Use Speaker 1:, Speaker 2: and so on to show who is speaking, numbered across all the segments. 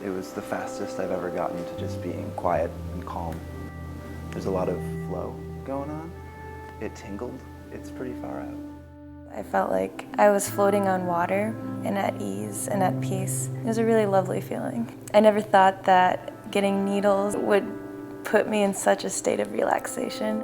Speaker 1: It was the fastest I've ever gotten to just being quiet and calm. There's a lot of flow going on. It tingled. It's pretty far out.
Speaker 2: I felt like I was floating on water and at ease and at peace. It was a really lovely feeling. I never thought that getting needles would put me in such a state of relaxation.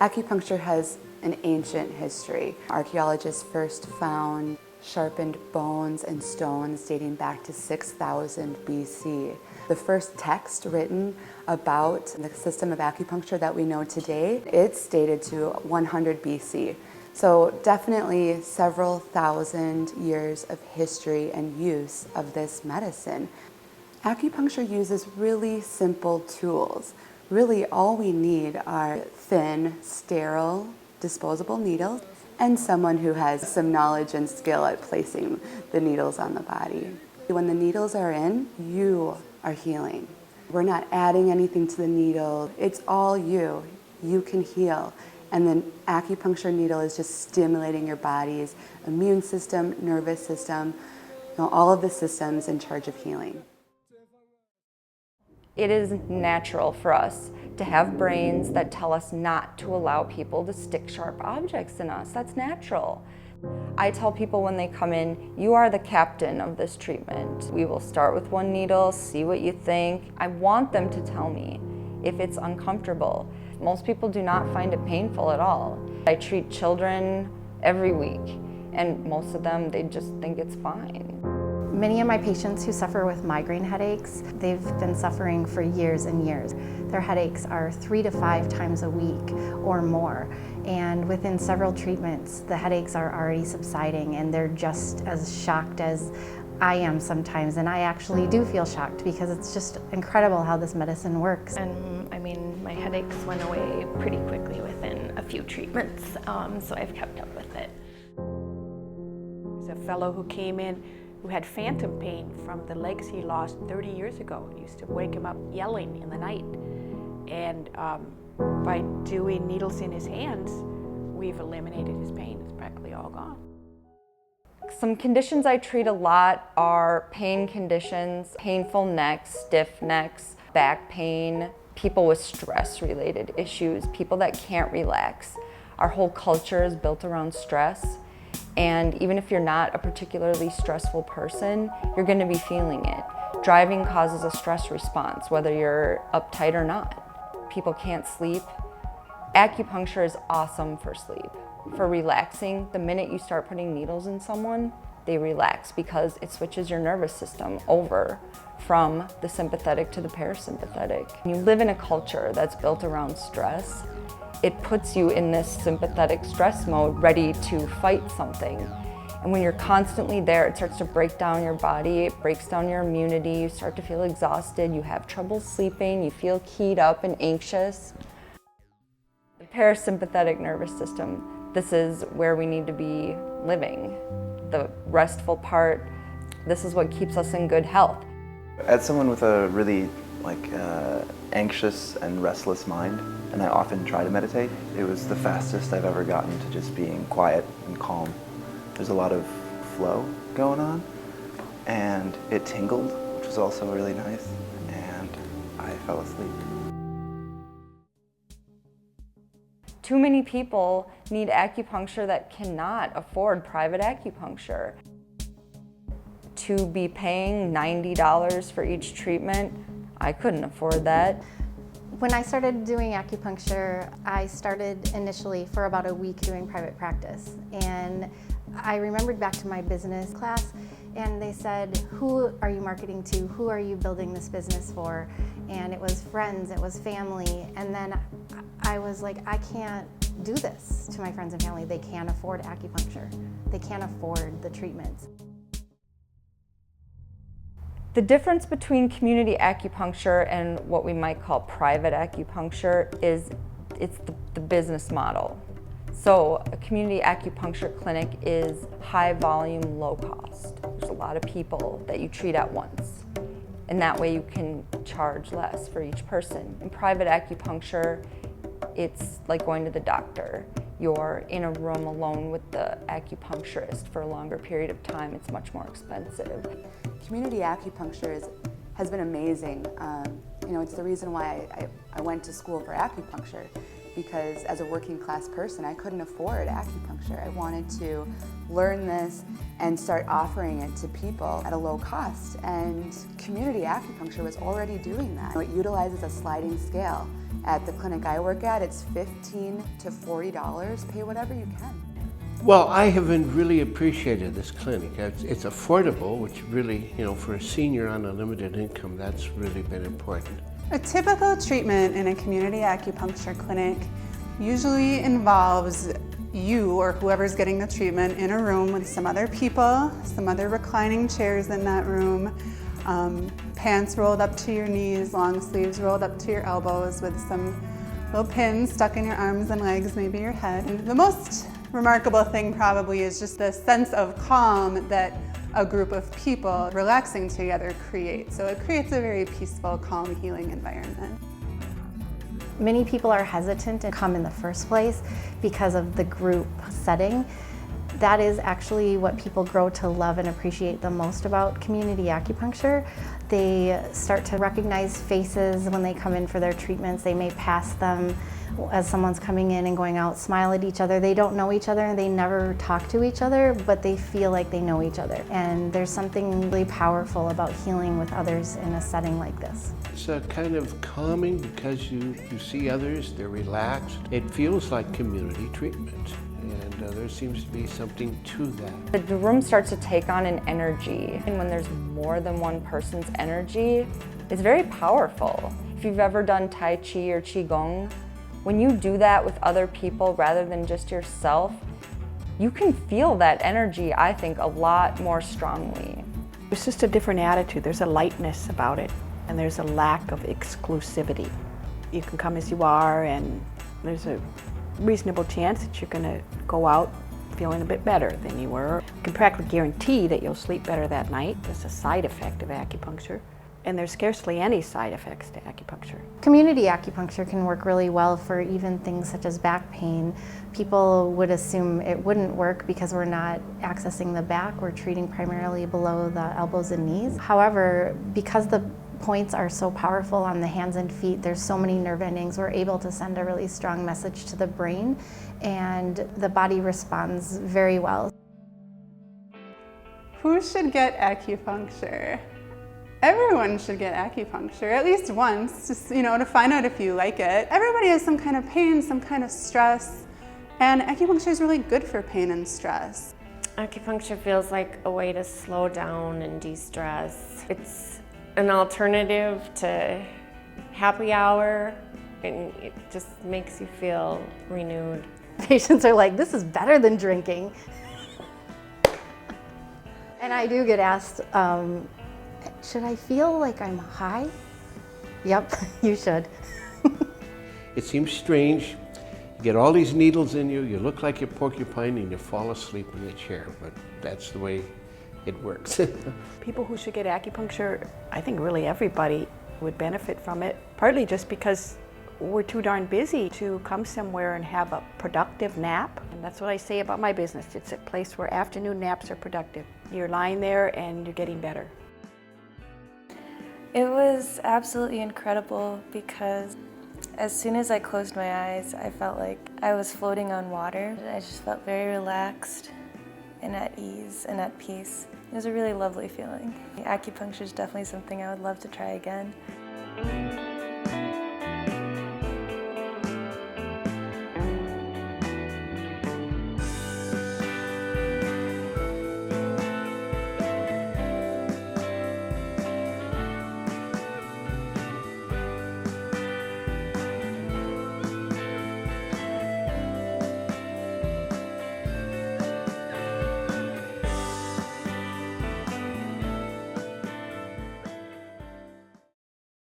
Speaker 3: Acupuncture has an ancient history. Archaeologists first found sharpened bones and stones dating back to 6000 BC. The first text written about the system of acupuncture that we know today, it's dated to 100 BC. So definitely several thousand years of history and use of this medicine. Acupuncture uses really simple tools. Really all we need are thin, sterile, disposable needles and someone who has some knowledge and skill at placing the needles on the body. When the needles are in, you are healing. We're not adding anything to the needle. It's all you. You can heal. And the acupuncture needle is just stimulating your body's immune system, nervous system, all of the systems in charge of healing.
Speaker 4: It is natural for us to have brains that tell us not to allow people to stick sharp objects in us. That's natural. I tell people when they come in, you are the captain of this treatment. We will start with one needle, see what you think. I want them to tell me if it's uncomfortable. Most people do not find it painful at all. I treat children every week, and most of them, they just think it's fine.
Speaker 5: Many of my patients who suffer with migraine headaches, they've been suffering for years and years. Their headaches are 3 to 5 times a week or more. And within several treatments, the headaches are already subsiding and they're just as shocked as I am sometimes. And I actually do feel shocked because it's just incredible how this medicine works.
Speaker 6: And I mean, my headaches went away pretty quickly within a few treatments, so I've kept up with it.
Speaker 7: There's a fellow who came in who had phantom pain from the legs he lost 30 years ago. It used to wake him up yelling in the night. And by doing needles in his hands, we've eliminated his pain. It's practically all gone.
Speaker 4: Some conditions I treat a lot are pain conditions, painful necks, stiff necks, back pain, people with stress-related issues, people that can't relax. Our whole culture is built around stress. And even if you're not a particularly stressful person, you're going to be feeling it. Driving causes a stress response, whether you're uptight or not. People can't sleep. Acupuncture is awesome for sleep. For relaxing, the minute you start putting needles in someone, they relax because it switches your nervous system over from the sympathetic to the parasympathetic. You live in a culture that's built around stress. It puts you in this sympathetic stress mode, ready to fight something. And when you're constantly there, it starts to break down your body, it breaks down your immunity, you start to feel exhausted, you have trouble sleeping, you feel keyed up and anxious. The parasympathetic nervous system, this is where we need to be living. The restful part, this is what keeps us in good health.
Speaker 1: As someone with a really anxious and restless mind, and I often try to meditate, it was the fastest I've ever gotten to just being quiet and calm. There's a lot of flow going on, and it tingled, which was also really nice, and I fell asleep.
Speaker 4: Too many people need acupuncture that cannot afford private acupuncture. To be paying $90 for each treatment, I couldn't afford that.
Speaker 5: When I started doing acupuncture, I started initially for about a week doing private practice. And I remembered back to my business class and they said, who are you marketing to? Who are you building this business for? And it was friends, it was family. And then I was like, I can't do this to my friends and family. They can't afford acupuncture. They can't afford the treatments.
Speaker 4: The difference between community acupuncture and what we might call private acupuncture is it's the business model. So a community acupuncture clinic is high volume, low cost. There's a lot of people that you treat at once. And that way you can charge less for each person. In private acupuncture, it's like going to the doctor. you're in a room alone with the acupuncturist for a longer period of time, it's much more expensive.
Speaker 3: Community acupuncture has been amazing. You know, it's the reason why I went to school for acupuncture, because as a working class person, I couldn't afford acupuncture. I wanted to learn this and start offering it to people at a low cost. And community acupuncture was already doing that. It utilizes a sliding scale. At the clinic I work at, it's $15 to $40. Pay whatever you can.
Speaker 8: Well, I haven't really appreciated this clinic. It's affordable, which really, you know, for a senior on a limited income, that's really been important.
Speaker 9: A typical treatment in a community acupuncture clinic usually involves you or whoever's getting the treatment in a room with some other people, some other reclining chairs in that room, pants rolled up to your knees, long sleeves rolled up to your elbows with some little pins stuck in your arms and legs, maybe your head. And the most remarkable thing probably is just the sense of calm that a group of people relaxing together creates. So it creates a very peaceful, calm, healing environment.
Speaker 5: Many people are hesitant to come in the first place because of the group setting. That is actually what people grow to love and appreciate the most about community acupuncture. They start to recognize faces when they come in for their treatments. They may pass them as someone's coming in and going out, smile at each other. They don't know each other and they never talk to each other, but they feel like they know each other. And there's something really powerful about healing with others in a setting like this.
Speaker 8: It's kind of calming because you see others, they're relaxed. It feels like community treatment, and there seems to be something to that.
Speaker 4: The room starts to take on an energy, and when there's more than one person's energy, it's very powerful. If you've ever done Tai Chi or Qigong, when you do that with other people rather than just yourself, you can feel that energy, I think, a lot more strongly.
Speaker 7: It's just a different attitude. There's a lightness about it, and there's a lack of exclusivity. You can come as you are, and there's a reasonable chance that you're going to go out feeling a bit better than you were. You can practically guarantee that you'll sleep better that night. That's a side effect of acupuncture. And there's scarcely any side effects to acupuncture.
Speaker 5: Community acupuncture can work really well for even things such as back pain. People would assume it wouldn't work because we're not accessing the back, we're treating primarily below the elbows and knees. However, because the points are so powerful on the hands and feet, there's so many nerve endings, we're able to send a really strong message to the brain, and the body responds very well.
Speaker 9: Who should get acupuncture? Everyone should get acupuncture at least once, just to find out if you like it. Everybody has some kind of pain, some kind of stress, and acupuncture is really good for pain and stress.
Speaker 10: Acupuncture feels like a way to slow down and de-stress. It's an alternative to happy hour, and it just makes you feel renewed.
Speaker 5: Patients are like, this is better than drinking. And I do get asked, should I feel like I'm high? Yep, you should.
Speaker 8: It seems strange. You get all these needles in you, you look like you're porcupine, and you fall asleep in the chair, but that's the way it works.
Speaker 7: People who should get acupuncture, I think really everybody would benefit from it, partly just because we're too darn busy to come somewhere and have a productive nap. And that's what I say about my business. It's a place where afternoon naps are productive. You're lying there and you're getting better.
Speaker 2: It was absolutely incredible because as soon as I closed my eyes, I felt like I was floating on water. I just felt very relaxed and at ease and at peace. It was a really lovely feeling. Acupuncture is definitely something I would love to try again.